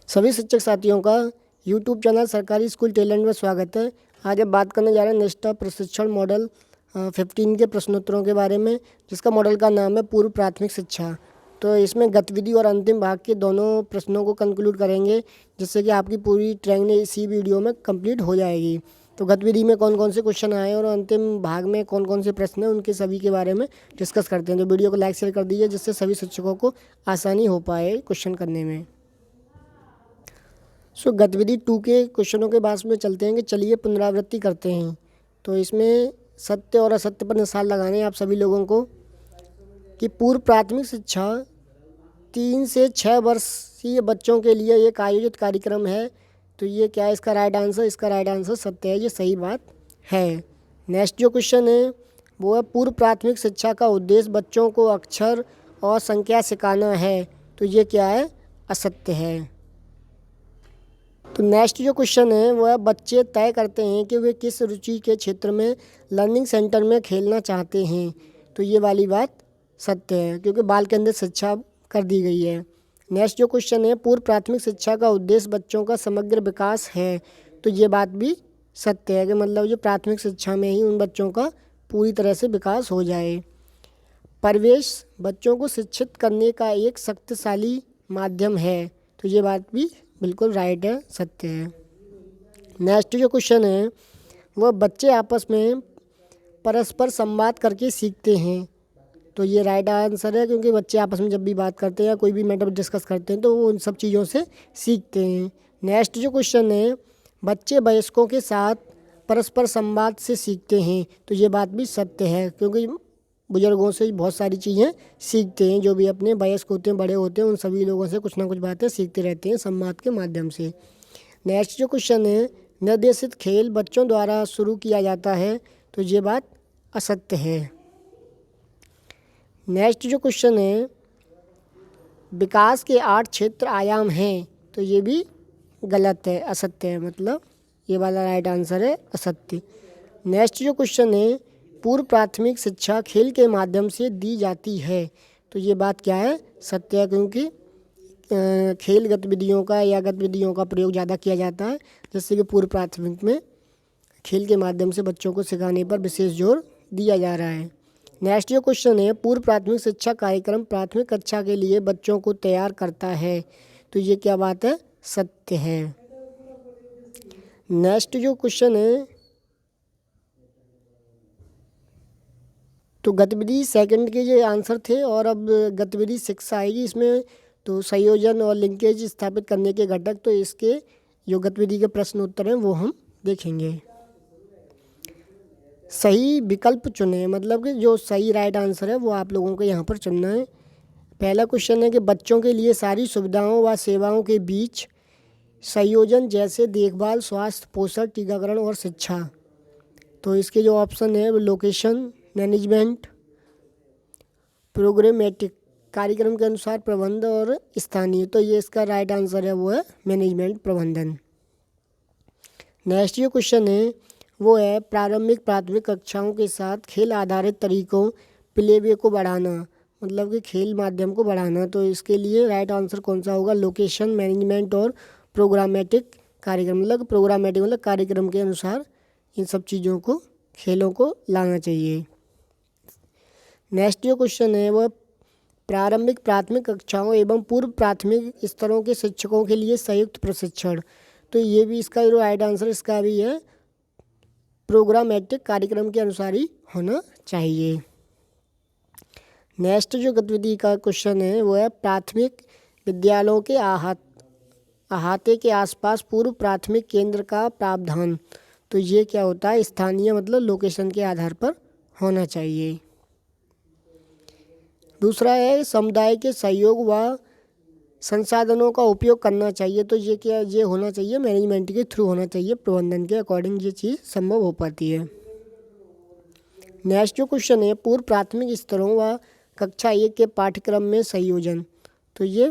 सभी शिक्षक साथियों का यूट्यूब चैनल सरकारी स्कूल टैलेंट में स्वागत है। आज हम बात करने जा रहे हैं नेस्टा प्रशिक्षण मॉडल 15 के प्रश्नोत्तरों के बारे में, जिसका मॉडल का नाम है पूर्व प्राथमिक शिक्षा। तो इसमें गतिविधि और अंतिम भाग के दोनों प्रश्नों को कंक्लूड करेंगे, जिससे कि आपकी पूरी ट्रेनिंग इसी वीडियो में कंप्लीट हो जाएगी। तो गतिविधि में कौन कौन से क्वेश्चन आए और अंतिम भाग में कौन कौन से प्रश्न हैं, उनके सभी के बारे में डिस्कस करते हैं। तो वीडियो को लाइक शेयर कर दीजिए, जिससे सभी शिक्षकों को आसानी हो पाए क्वेश्चन करने में। गतिविधि 2 के क्वेश्चनों के बाद में चलते हैं कि चलिए पुनरावृत्ति करते हैं। तो इसमें सत्य और असत्य पर निशान लगाने हैं आप सभी लोगों को कि पूर्व प्राथमिक शिक्षा 3 से 6 वर्षीय बच्चों के लिए एक आयोजित कार्यक्रम है। तो ये क्या है इसका राइट आंसर? इसका राइट आंसर सत्य है, ये सही बात है। नेक्स्ट जो क्वेश्चन है वो है पूर्व प्राथमिक शिक्षा का उद्देश्य बच्चों को अक्षर और संख्या सिखाना है। तो ये क्या है? असत्य है। तो नेक्स्ट जो क्वेश्चन है वो है बच्चे तय करते हैं कि वे किस रुचि के क्षेत्र में लर्निंग सेंटर में खेलना चाहते हैं। तो ये वाली बात सत्य है, क्योंकि बाल केंद्रित शिक्षा कर दी गई है। नेक्स्ट जो क्वेश्चन है पूर्व प्राथमिक शिक्षा का उद्देश्य बच्चों का समग्र विकास है। तो ये बात भी सत्य है कि मतलब जो प्राथमिक शिक्षा में ही उन बच्चों का पूरी तरह से विकास हो जाए। परिवेश बच्चों को शिक्षित करने का एक शक्तिशाली माध्यम है। तो ये बात भी बिल्कुल राइट है, सत्य है। नेक्स्ट जो क्वेश्चन है वह बच्चे आपस में परस्पर संवाद करके सीखते हैं। तो ये राइट आंसर है, क्योंकि बच्चे आपस में जब भी बात करते हैं या कोई भी मैटर डिस्कस करते हैं तो वो उन सब चीज़ों से सीखते हैं। नेक्स्ट जो क्वेश्चन है बच्चे वयस्कों के साथ परस्पर संवाद से सीखते हैं। तो ये बात भी सत्य है, क्योंकि बुजुर्गों से बहुत सारी चीज़ें सीखते हैं। जो भी अपने वयस्क होते हैं, बड़े होते हैं, उन सभी लोगों से कुछ ना कुछ बातें सीखते रहते हैं संवाद के माध्यम से। नेक्स्ट जो क्वेश्चन है निर्देशित खेल बच्चों द्वारा शुरू किया जाता है। तो ये बात असत्य है। नेक्स्ट जो क्वेश्चन है विकास के 8 क्षेत्र आयाम हैं। तो ये भी गलत है, असत्य है, मतलब ये वाला राइट आंसर है असत्य। नेक्स्ट जो क्वेश्चन है पूर्व प्राथमिक शिक्षा खेल के माध्यम से दी जाती है। तो ये बात क्या है? सत्य है, क्योंकि खेल गतिविधियों का या गतिविधियों का प्रयोग ज़्यादा किया जाता है, जैसे कि पूर्व प्राथमिक में खेल के माध्यम से बच्चों को सिखाने पर विशेष जोर दिया जा रहा है। नेक्स्ट जो क्वेश्चन है पूर्व प्राथमिक शिक्षा कार्यक्रम प्राथमिक कक्षा के लिए बच्चों को तैयार करता है। तो ये क्या बात है? सत्य है। नेक्स्ट जो क्वेश्चन है तो गतिविधि सेकंड के ये आंसर थे, और अब गतिविधि 6 आएगी इसमें। तो संयोजन और लिंकेज स्थापित करने के घटक, तो इसके जो गतिविधि के प्रश्न उत्तर हैं वो हम देखेंगे। सही विकल्प चुनें, मतलब कि जो सही राइट आंसर है वो आप लोगों को यहाँ पर चुनना है। पहला क्वेश्चन है कि बच्चों के लिए सारी सुविधाओं व सेवाओं के बीच संयोजन जैसे देखभाल, स्वास्थ्य, पोषण, टीकाकरण और शिक्षा। तो इसके जो ऑप्शन है वो लोकेशन, मैनेजमेंट, प्रोग्रामेटिक कार्यक्रम के अनुसार प्रबंध और स्थानीय। तो ये इसका राइट आंसर है वो है मैनेजमेंट, प्रबंधन। नेक्स्ट जो क्वेश्चन है वो है प्रारंभिक प्राथमिक कक्षाओं के साथ खेल आधारित तरीकों प्लेवे को बढ़ाना, मतलब कि खेल माध्यम को बढ़ाना। तो इसके लिए राइट आंसर कौन सा होगा? लोकेशन, मैनेजमेंट और प्रोग्रामेटिक कार्यक्रम, मतलब प्रोग्रामेटिक मतलब कार्यक्रम के अनुसार इन सब चीज़ों को, खेलों को लाना चाहिए। नेक्स्ट जो क्वेश्चन है वह प्रारंभिक प्राथमिक कक्षाओं एवं पूर्व प्राथमिक स्तरों के शिक्षकों के लिए संयुक्त प्रशिक्षण। तो ये भी इसका जो राइट आंसर इसका भी है प्रोग्रामेटिक कार्यक्रम के अनुसार ही होना चाहिए। नेक्स्ट जो गतिविधि का क्वेश्चन है वो है प्राथमिक विद्यालयों के अहाते के आसपास पूर्व प्राथमिक केंद्र का प्रावधान। तो ये क्या होता है? स्थानीय, मतलब लोकेशन के आधार पर होना चाहिए। दूसरा है समुदाय के सहयोग व संसाधनों का उपयोग करना चाहिए। तो ये क्या? ये होना चाहिए मैनेजमेंट के थ्रू होना चाहिए, प्रबंधन के अकॉर्डिंग ये चीज़ संभव हो पाती है। नेक्स्ट जो क्वेश्चन है पूर्व प्राथमिक स्तरों व कक्षा 1 के पाठ्यक्रम में संयोजन। तो ये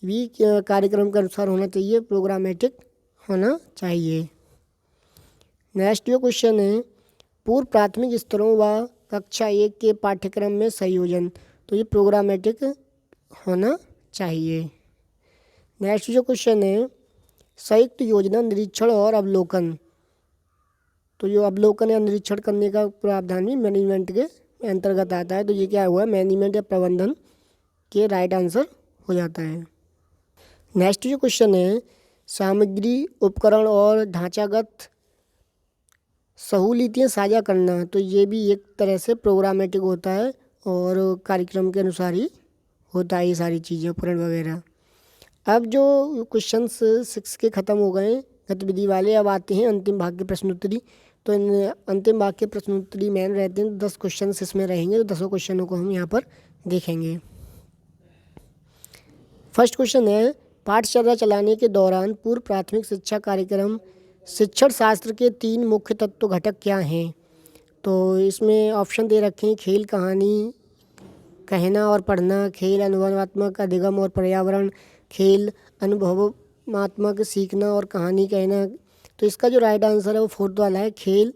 भी कार्यक्रम के अनुसार होना चाहिए, प्रोग्रामेटिक होना चाहिए। नेक्स्ट जो क्वेश्चन है पूर्व प्राथमिक स्तरों व कक्षा 1 के पाठ्यक्रम में संयोजन। तो ये प्रोग्रामेटिक होना चाहिए। नेक्स्ट जो क्वेश्चन है, संयुक्त योजना निरीक्षण और अवलोकन। तो जो अवलोकन या निरीक्षण करने का प्रावधान भी मैनेजमेंट के अंतर्गत आता है। तो ये क्या हुआ, मैनेजमेंट या प्रबंधन के राइट आंसर हो जाता है। नेक्स्ट जो क्वेश्चन है, सामग्री, उपकरण और ढांचागत सहूलियतें साझा करना। तो ये भी एक तरह से प्रोग्रामेटिक होता है और कार्यक्रम के अनुसार ही होता है ये सारी चीज़ें, उपकरण वगैरह। अब जो क्वेश्चन 6 के ख़त्म हो गए गतिविधि वाले, अब आते हैं अंतिम भाग के प्रश्नोत्तरी। तो इन अंतिम भाग के प्रश्नोत्तरी मेन रहते हैं, 10 क्वेश्चन इसमें रहेंगे। तो 10 क्वेश्चनों को हम यहाँ पर देखेंगे। फर्स्ट क्वेश्चन है, पाठशाला चलाने के दौरान पूर्व प्राथमिक शिक्षा कार्यक्रम शिक्षण शास्त्र के 3 मुख्य तत्व घटक क्या हैं। तो इसमें ऑप्शन दे रखे हैं, खेल, कहानी, कहना और पढ़ना, खेल अनुभवात्मक, अधिगम और पर्यावरण, खेल अनुभवात्मक, सीखना और कहानी कहना। तो इसका जो राइट आंसर है वो 4th वाला है, खेल,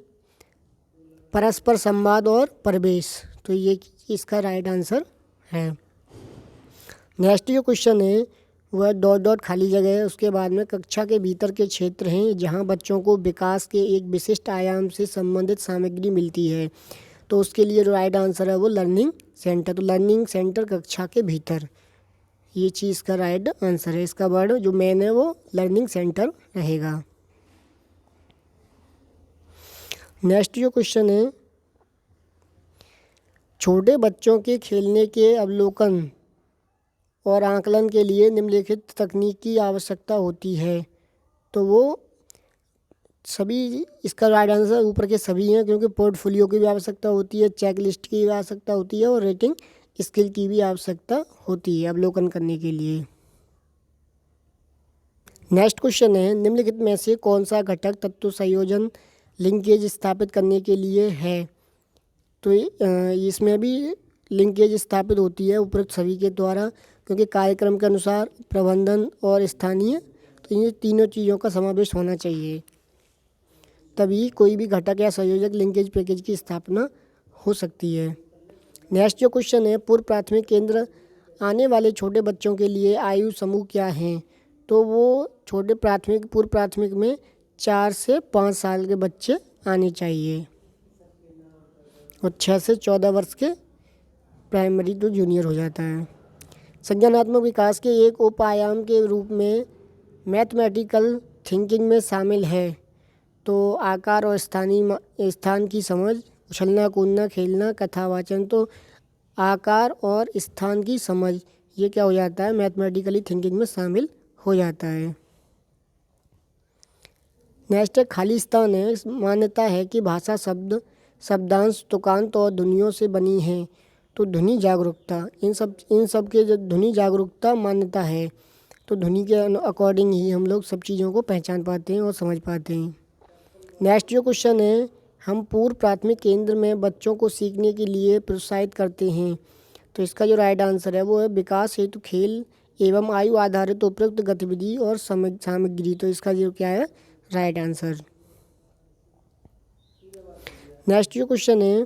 परस्पर संवाद और परिवेश। तो ये इसका राइट आंसर है। नेक्स्ट जो क्वेश्चन है वह डॉट डॉट खाली जगह है, उसके बाद में कक्षा के भीतर के क्षेत्र हैं जहां बच्चों को विकास के एक विशिष्ट आयाम से संबंधित सामग्री मिलती है। तो उसके लिए जो राइट आंसर है वो लर्निंग सेंटर। तो लर्निंग सेंटर कक्षा के भीतर, ये चीज़ का राइट आंसर है। इसका वर्ड जो मेन है वो लर्निंग सेंटर रहेगा। नेक्स्ट जो क्वेश्चन है, छोटे बच्चों के खेलने के अवलोकन और आकलन के लिए निम्नलिखित तकनीक की आवश्यकता होती है। तो वो सभी, इसका राइट आंसर ऊपर के सभी हैं, क्योंकि पोर्टफोलियो की भी आवश्यकता होती है, चेक लिस्ट की भी आवश्यकता होती है और रेटिंग स्किल की भी आवश्यकता होती है अवलोकन करने के लिए। नेक्स्ट क्वेश्चन है, निम्नलिखित में से कौन सा घटक तत्व संयोजन लिंकेज स्थापित करने के लिए है। तो इसमें भी लिंकेज स्थापित होती है उपरोक्त सभी के द्वारा, क्योंकि कार्यक्रम के अनुसार प्रबंधन और स्थानीय, तो ये तीनों चीज़ों का समावेश होना चाहिए, तभी कोई भी घटक या संयोजक लिंकेज पैकेज की स्थापना हो सकती है। नेक्स्ट जो क्वेश्चन है, पूर्व प्राथमिक केंद्र आने वाले छोटे बच्चों के लिए आयु समूह क्या हैं। तो वो छोटे प्राथमिक, पूर्व प्राथमिक में 4 से 5 साल के बच्चे आने चाहिए और 6 से 14 वर्ष के प्राइमरी तो जूनियर हो जाता है। संज्ञानात्मक विकास के एक उप आयाम के रूप में मैथमेटिकल थिंकिंग में शामिल है। तो आकार और स्थान की समझ, उछलना कूदना, खेलना, कथावाचन। तो आकार और स्थान की समझ, ये क्या हो जाता है, मैथमेटिकली थिंकिंग में शामिल हो जाता है। नेक्स्ट है, खाली स्थान है। मान्यता है कि भाषा शब्द, शब्दांश, तुकांत और ध्वनियों से बनी है। तो ध्वनि जागरूकता, इन सब के जो ध्वनि जागरूकता मान्यता है, तो ध्वनि के अकॉर्डिंग ही हम लोग सब चीज़ों को पहचान पाते हैं और समझ पाते हैं। नेक्स्ट जो क्वेश्चन है, हम पूर्व प्राथमिक केंद्र में बच्चों को सीखने के लिए प्रोत्साहित करते हैं। तो इसका जो राइट आंसर है वो है विकास हेतु खेल एवं आयु आधारित उपयुक्त गतिविधि और सामग्री। तो इसका जो क्या है, राइट आंसर। नेक्स्ट जो क्वेश्चन है,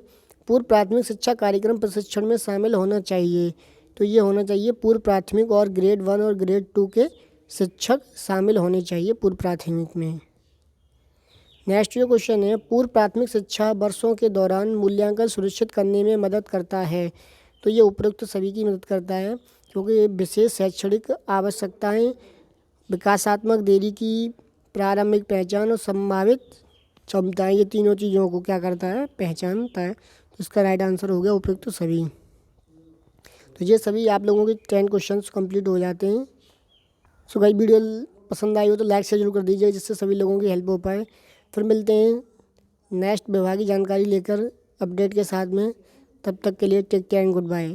पूर्व प्राथमिक शिक्षा कार्यक्रम प्रशिक्षण में शामिल होना चाहिए। तो ये होना चाहिए पूर्व प्राथमिक और ग्रेड 1 और ग्रेड 2 के शिक्षक शामिल होने चाहिए पूर्व प्राथमिक में। नेक्स्ट जो क्वेश्चन है, पूर्व प्राथमिक शिक्षा वर्षों के दौरान मूल्यांकन सुनिश्चित करने में मदद करता है। तो ये उपरोक्त सभी की मदद करता है, क्योंकि विशेष शैक्षणिक आवश्यकताएं, विकासात्मक देरी की प्रारंभिक पहचान और संभावित क्षमताएं, ये तीनों चीज़ों को क्या करता है, पहचानता है। तो इसका राइट आंसर हो गया उपयुक्त सभी। तो ये सभी आप लोगों के 10 क्वेश्चंस कंप्लीट हो जाते हैं। सो गाइस, वीडियो पसंद आई हो तो लाइक शेयर जरूर कर दीजिए, जिससे सभी लोगों की हेल्प हो पाए। फिर मिलते हैं नेक्स्ट विभागीय जानकारी लेकर अपडेट के साथ में। तब तक के लिए take care and good bye.